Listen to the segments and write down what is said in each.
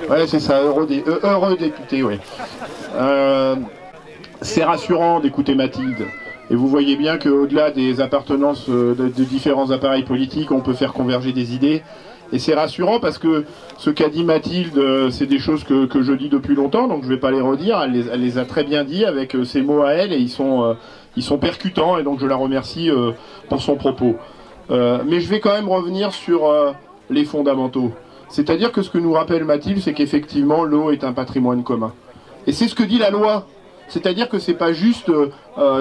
Ouais, c'est ça, heureux député, oui. C'est rassurant d'écouter Mathilde. Et vous voyez bien qu'au-delà des appartenances de différents appareils politiques, on peut faire converger des idées. Et c'est rassurant parce que ce qu'a dit Mathilde, c'est des choses que je dis depuis longtemps, donc je ne vais pas les redire. Elle les a très bien dit avec ses mots à elle, et ils sont percutants, et donc je la remercie pour son propos. Mais je vais quand même revenir sur les fondamentaux. C'est-à-dire que ce que nous rappelle Mathilde, c'est qu'effectivement l'eau est un patrimoine commun. Et c'est ce que dit la loi. C'est-à-dire que c'est pas juste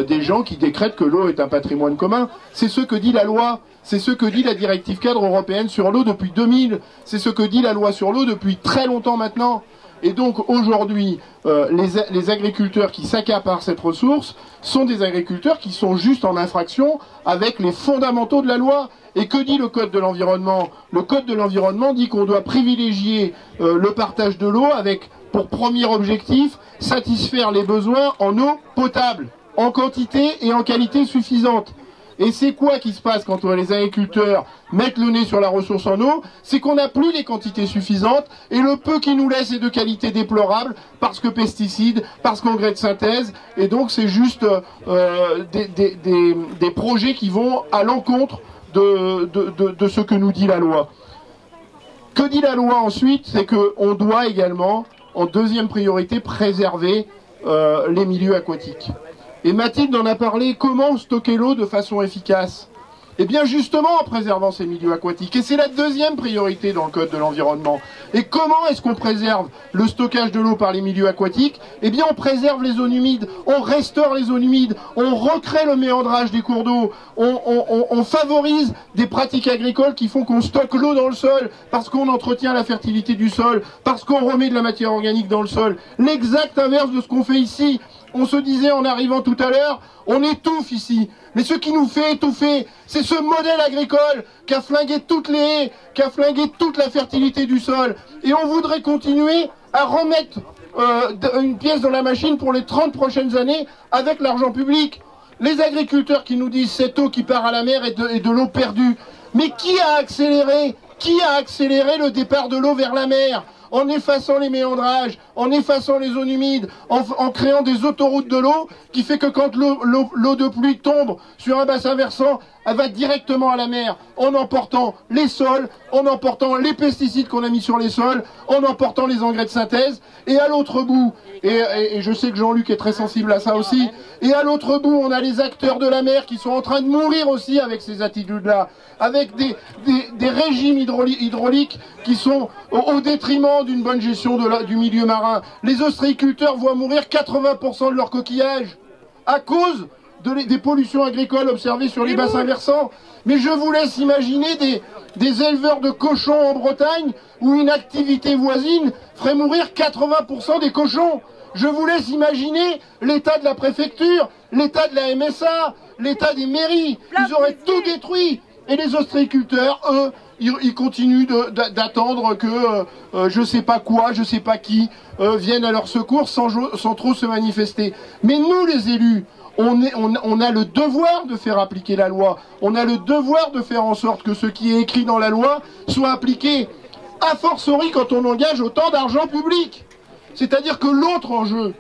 des gens qui décrètent que l'eau est un patrimoine commun. C'est ce que dit la loi. C'est ce que dit la directive cadre européenne sur l'eau depuis 2000. C'est ce que dit la loi sur l'eau depuis très longtemps maintenant. Et donc aujourd'hui, les agriculteurs qui s'accaparent cette ressource sont des agriculteurs qui sont juste en infraction avec les fondamentaux de la loi. Et que dit le Code de l'environnement? Le Code de l'environnement dit qu'on doit privilégier le partage de l'eau avec, pour premier objectif, satisfaire les besoins en eau potable, en quantité et en qualité suffisante. Et c'est quoi qui se passe quand les agriculteurs mettent le nez sur la ressource en eau? C'est qu'on n'a plus les quantités suffisantes, et le peu qui nous laisse est de qualité déplorable, parce que pesticides, parce qu'engrais de synthèse, et donc c'est juste des projets qui vont à l'encontre de ce que nous dit la loi. Que dit la loi ensuite? C'est qu'on doit également, en deuxième priorité, préserver les milieux aquatiques. Et Mathilde en a parlé, comment stocker l'eau de façon efficace? Eh bien justement en préservant ces milieux aquatiques. Et c'est la deuxième priorité dans le Code de l'environnement. Et comment est-ce qu'on préserve le stockage de l'eau par les milieux aquatiques? Eh bien on préserve les zones humides, on restaure les zones humides, on recrée le méandrage des cours d'eau, on favorise des pratiques agricoles qui font qu'on stocke l'eau dans le sol, parce qu'on entretient la fertilité du sol, parce qu'on remet de la matière organique dans le sol. L'exact inverse de ce qu'on fait ici. On se disait en arrivant tout à l'heure, on étouffe ici. Mais ce qui nous fait étouffer, c'est ce modèle agricole qui a flingué toutes les haies, qui a flingué toute la fertilité du sol. Et on voudrait continuer à remettre une pièce dans la machine pour les 30 prochaines années avec l'argent public. Les agriculteurs qui nous disent cette eau qui part à la mer est de l'eau perdue. Mais qui a accéléré le départ de l'eau vers la mer? En effaçant les méandrages, en effaçant les zones humides, en créant des autoroutes de l'eau, qui fait que quand l'eau de pluie tombe sur un bassin versant, elle va directement à la mer, en emportant les sols, en emportant les pesticides qu'on a mis sur les sols, en emportant les engrais de synthèse, et à l'autre bout, et je sais que Jean-Luc est très sensible à ça aussi, et à l'autre bout, on a les acteurs de la mer qui sont en train de mourir aussi avec ces attitudes-là, avec des régimes hydrauliques qui sont au détriment d'une bonne gestion du milieu marin. Les ostréiculteurs voient mourir 80% de leurs coquillages à cause des pollutions agricoles observées sur les bassins versants. Mais je vous laisse imaginer des éleveurs de cochons en Bretagne où une activité voisine ferait mourir 80% des cochons. Je vous laisse imaginer l'état de la préfecture, l'état de la MSA, l'état des mairies. Ils auraient tout détruit. Et les ostréiculteurs, eux, ils continuent d'attendre que je sais pas quoi, je sais pas qui vienne à leur secours sans trop se manifester. Mais nous, les élus, on a le devoir de faire appliquer la loi. On a le devoir de faire en sorte que ce qui est écrit dans la loi soit appliqué. A fortiori quand on engage autant d'argent public. C'est-à-dire que l'autre enjeu,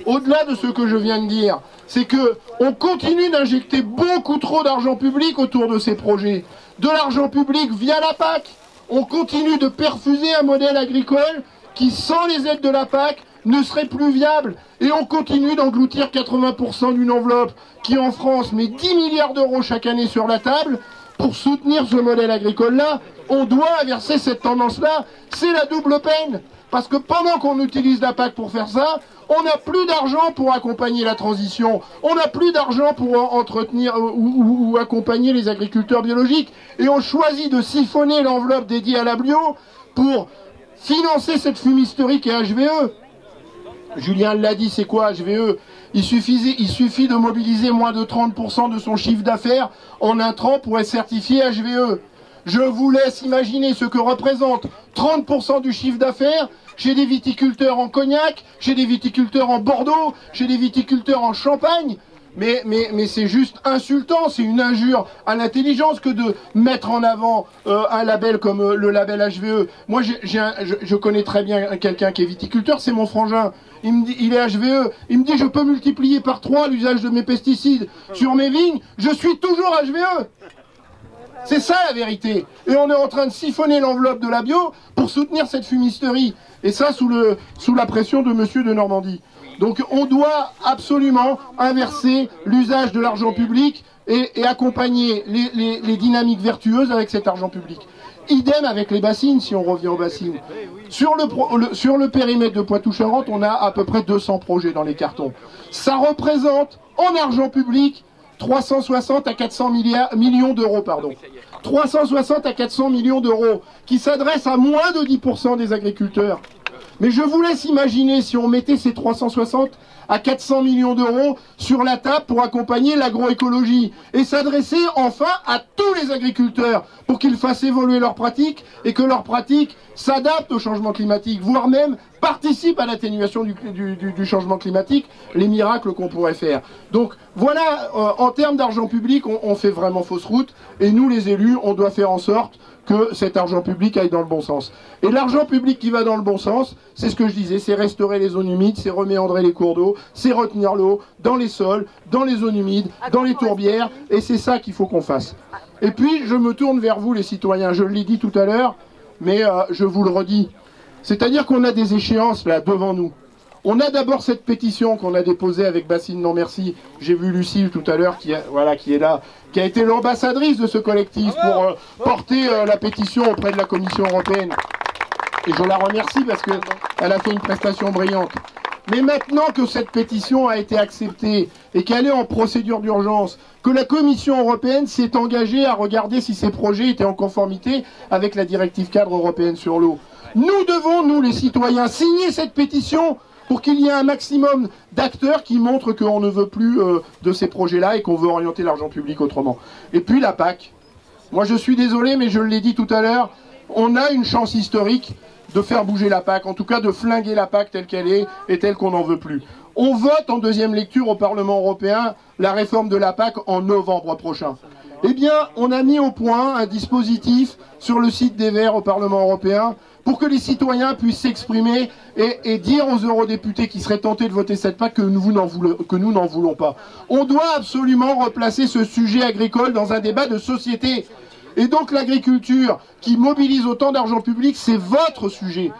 au-delà de ce que je viens de dire, c'est qu'on continue d'injecter beaucoup trop d'argent public autour de ces projets. De l'argent public via la PAC. On continue de perfuser un modèle agricole qui, sans les aides de la PAC, ne serait plus viable. Et on continue d'engloutir 80% d'une enveloppe qui, en France, met 10 milliards d'euros chaque année sur la table pour soutenir ce modèle agricole-là. On doit inverser cette tendance-là. C'est la double peine. Parce que pendant qu'on utilise la PAC pour faire ça, on n'a plus d'argent pour accompagner la transition. On n'a plus d'argent pour entretenir ou accompagner les agriculteurs biologiques. Et on choisit de siphonner l'enveloppe dédiée à la bio pour financer cette fumisterie qui est HVE. Julien l'a dit, c'est quoi HVE? Il suffit de mobiliser moins de 30% de son chiffre d'affaires en intrants pour être certifié HVE. Je vous laisse imaginer ce que représente 30% du chiffre d'affaires chez des viticulteurs en Cognac, chez des viticulteurs en Bordeaux, chez des viticulteurs en Champagne. mais c'est juste insultant, c'est une injure à l'intelligence que de mettre en avant un label comme le label HVE. Moi, je connais très bien quelqu'un qui est viticulteur, c'est mon frangin. Il me dit, il est HVE, il me dit je peux multiplier par 3 l'usage de mes pesticides sur mes vignes, je suis toujours HVE. C'est ça la vérité. Et on est en train de siphonner l'enveloppe de la bio pour soutenir cette fumisterie. Et ça sous la pression de Monsieur de Normandie. Donc on doit absolument inverser l'usage de l'argent public et accompagner les dynamiques vertueuses avec cet argent public. Idem avec les bassines, si on revient aux bassines. Sur le périmètre de Poitou-Charentes, on a à peu près 200 projets dans les cartons. Ça représente, en argent public, 360 à 400 millions d'euros, pardon. 360 à 400 millions d'euros, qui s'adressent à moins de 10% des agriculteurs. Mais je vous laisse imaginer si on mettait ces 360 à 400 millions d'euros sur la table pour accompagner l'agroécologie et s'adresser enfin à tous les agriculteurs pour qu'ils fassent évoluer leurs pratiques et que leurs pratiques s'adaptent au changement climatique, voire même participent à l'atténuation du changement climatique, les miracles qu'on pourrait faire. Donc voilà, en termes d'argent public, on fait vraiment fausse route et nous les élus, on doit faire en sorte que cet argent public aille dans le bon sens. Et l'argent public qui va dans le bon sens, c'est ce que je disais, c'est restaurer les zones humides, c'est reméandrer les cours d'eau, c'est retenir l'eau dans les sols, dans les zones humides, dans les tourbières, et c'est ça qu'il faut qu'on fasse. Et puis, je me tourne vers vous les citoyens, je l'ai dit tout à l'heure, mais je vous le redis. C'est-à-dire qu'on a des échéances là devant nous. On a d'abord cette pétition qu'on a déposée avec Bassine Non Merci. J'ai vu Lucille tout à l'heure qui est là, qui a été l'ambassadrice de ce collectif pour porter la pétition auprès de la Commission européenne. Et je la remercie parce qu'elle a fait une prestation brillante. Mais maintenant que cette pétition a été acceptée et qu'elle est en procédure d'urgence, que la Commission européenne s'est engagée à regarder si ces projets étaient en conformité avec la directive cadre européenne sur l'eau, nous devons, nous les citoyens, signer cette pétition pour qu'il y ait un maximum d'acteurs qui montrent qu'on ne veut plus de ces projets-là et qu'on veut orienter l'argent public autrement. Et puis la PAC. Moi je suis désolé, mais je l'ai dit tout à l'heure, on a une chance historique de faire bouger la PAC, en tout cas de flinguer la PAC telle qu'elle est et telle qu'on n'en veut plus. On vote en deuxième lecture au Parlement européen la réforme de la PAC en novembre prochain. Eh bien, on a mis au point un dispositif sur le site des Verts au Parlement européen pour que les citoyens puissent s'exprimer et dire aux eurodéputés qui seraient tentés de voter cette PAC que nous n'en voulons pas. On doit absolument replacer ce sujet agricole dans un débat de société. Et donc l'agriculture qui mobilise autant d'argent public, c'est votre sujet.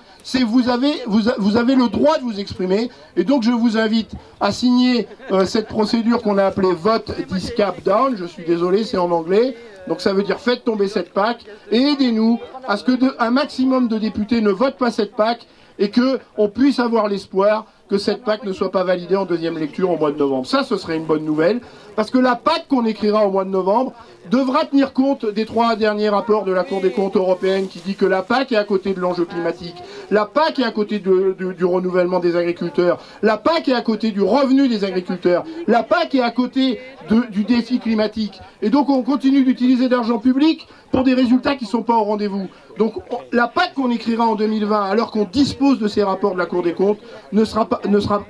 Vous avez le droit de vous exprimer. Et donc je vous invite à signer cette procédure qu'on a appelée vote this cap down. Je suis désolé, c'est en anglais. Donc ça veut dire faites tomber cette PAC et aidez-nous à ce qu'un maximum de députés ne votent pas cette PAC et qu'on puisse avoir l'espoir que cette PAC ne soit pas validée en deuxième lecture au mois de novembre. Ça, ce serait une bonne nouvelle, parce que la PAC qu'on écrira au mois de novembre devra tenir compte des 3 derniers rapports de la Cour des comptes européenne qui dit que la PAC est à côté de l'enjeu climatique, la PAC est à côté du renouvellement des agriculteurs, la PAC est à côté du revenu des agriculteurs, la PAC est à côté du défi climatique. Et donc on continue d'utiliser d'argent public pour des résultats qui ne sont pas au rendez-vous. Donc la PAC qu'on écrira en 2020, alors qu'on dispose de ces rapports de la Cour des comptes, ne sera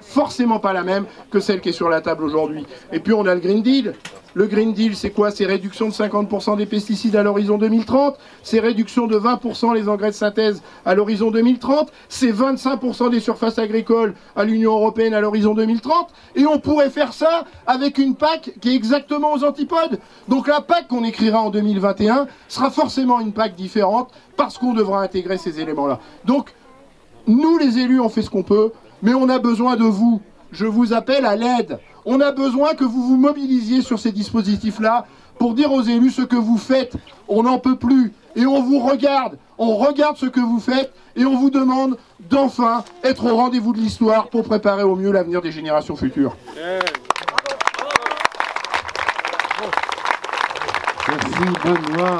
forcément pas la même que celle qui est sur la table aujourd'hui. Et puis on a le Green Deal. Le Green Deal, c'est quoi? C'est réduction de 50% des pesticides à l'horizon 2030, c'est réduction de 20% les engrais de synthèse à l'horizon 2030, c'est 25% des surfaces agricoles à l'Union européenne à l'horizon 2030, et on pourrait faire ça avec une PAC qui est exactement aux antipodes. Donc la PAC qu'on écrira en 2021 sera forcément une PAC différente parce qu'on devra intégrer ces éléments-là. Donc, nous les élus, on fait ce qu'on peut, mais on a besoin de vous. Je vous appelle à l'aide. On a besoin que vous vous mobilisiez sur ces dispositifs-là pour dire aux élus ce que vous faites. On n'en peut plus. Et on vous regarde. On regarde ce que vous faites et on vous demande d'enfin être au rendez-vous de l'histoire pour préparer au mieux l'avenir des générations futures. Merci, Benoît.